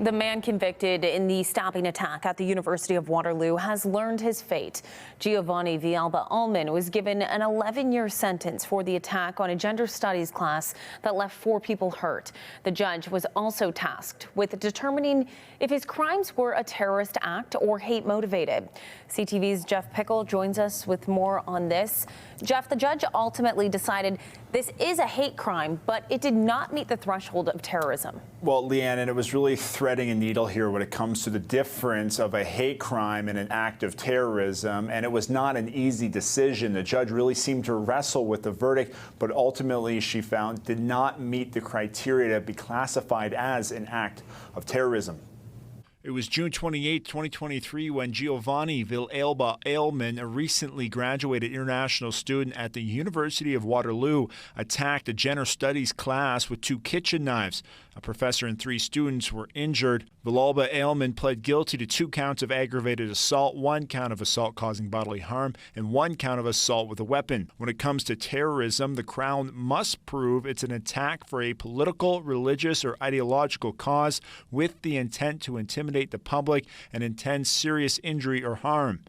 The man convicted in the stabbing attack at the University of Waterloo has learned his fate. Geovanny Villalba-Aleman was given an 11-year sentence for the attack on a gender studies class that left 4 people hurt. The judge was also tasked with determining if his crimes were a terrorist act or hate motivated. CTV's Jeff Pickel joins us with more on this. Jeff, the judge ultimately decided this is a hate crime, but it did not meet the threshold of terrorism. Well, Leanne, and it was really threading a needle here when it comes to the difference of a hate crime and an act of terrorism, and it was not an easy decision. The judge really seemed to wrestle with the verdict, but ultimately she found did not meet the criteria to be classified as an act of terrorism. It was June 28, 2023, when Geovanny Villalba-Aleman, a recently graduated international student at the University of Waterloo, attacked a gender studies class with 2 kitchen knives. A professor and 3 students were injured. Villalba-Aleman pled guilty to 2 counts of aggravated assault, 1 count of assault causing bodily harm, and 1 count of assault with a weapon. When it comes to terrorism, the Crown must prove it's an attack for a political, religious, or ideological cause with the intent to intimidate the public and intend serious injury or harm.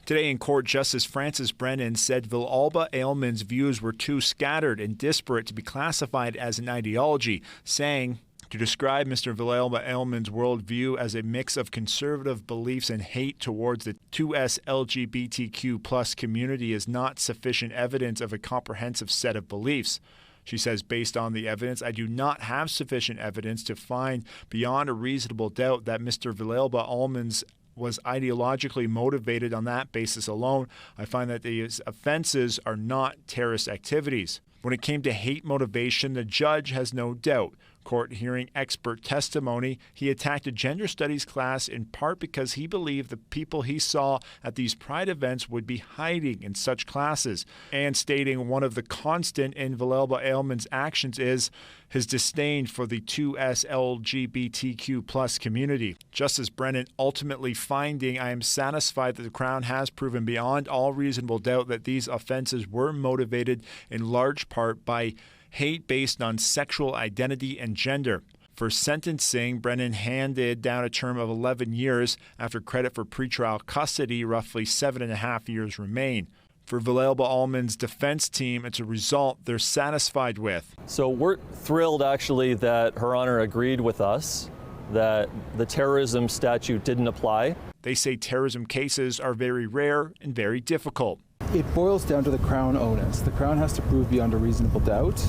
Today in court, Justice Francis Brennan said Villalba-Aleman's views were too scattered and disparate to be classified as an ideology, saying, to describe Mr. Villalba-Aleman's worldview as a mix of conservative beliefs and hate towards the 2S LGBTQ+ community is not sufficient evidence of a comprehensive set of beliefs. She says, based on the evidence, I do not have sufficient evidence to find beyond a reasonable doubt that Mr. Villalba-Aleman was ideologically motivated on that basis alone. I find that these offenses are not terrorist activities. When it came to hate motivation, the judge has no doubt. Court hearing expert testimony, he attacked a gender studies class in part because he believed the people he saw at these pride events would be hiding in such classes, and stating one of the constant in Villalba-Aleman's actions is his disdain for the 2S LGBTQ+ community. Justice Brennan ultimately finding, I am satisfied that the Crown has proven beyond all reasonable doubt that these offenses were motivated in large part by hate based on sexual identity and gender. For sentencing, Brennan handed down a term of 11 years after credit for pretrial custody. Roughly 7.5 years remain. For Villalba-Aleman's defense team, it's a result they're satisfied with. So we're thrilled, actually, that Her Honor agreed with us that the terrorism statute didn't apply. They say terrorism cases are very rare and very difficult. It boils down to the Crown onus. The Crown has to prove beyond a reasonable doubt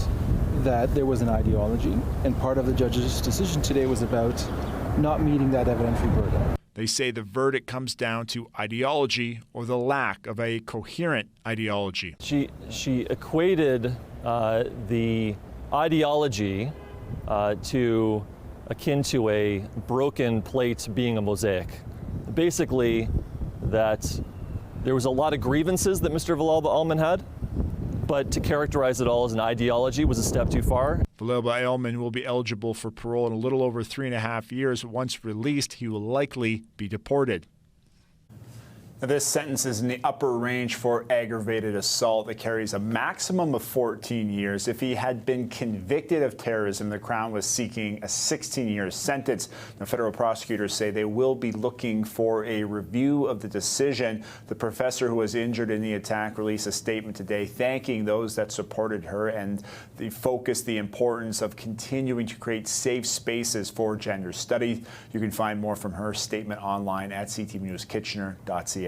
that there was an ideology, and part of the judge's decision today was about not meeting that evidentiary burden. They say the verdict comes down to ideology or the lack of a coherent ideology. She equated the ideology to akin to a broken plate being a mosaic. Basically, that there was a lot of grievances that Mr. Villalba-Aleman had, but to characterize it all as an ideology was a step too far. Villalba-Aleman will be eligible for parole in a little over 3.5 years. Once released, he will likely be deported. Now, this sentence is in the upper range for aggravated assault that carries a maximum of 14 years. If he had been convicted of terrorism, the Crown was seeking a 16-year sentence. The federal prosecutors say they will be looking for a review of the decision. The professor who was injured in the attack released a statement today thanking those that supported her, and they focused the importance of continuing to create safe spaces for gender studies. You can find more from her statement online at ctvnewskitchener.ca.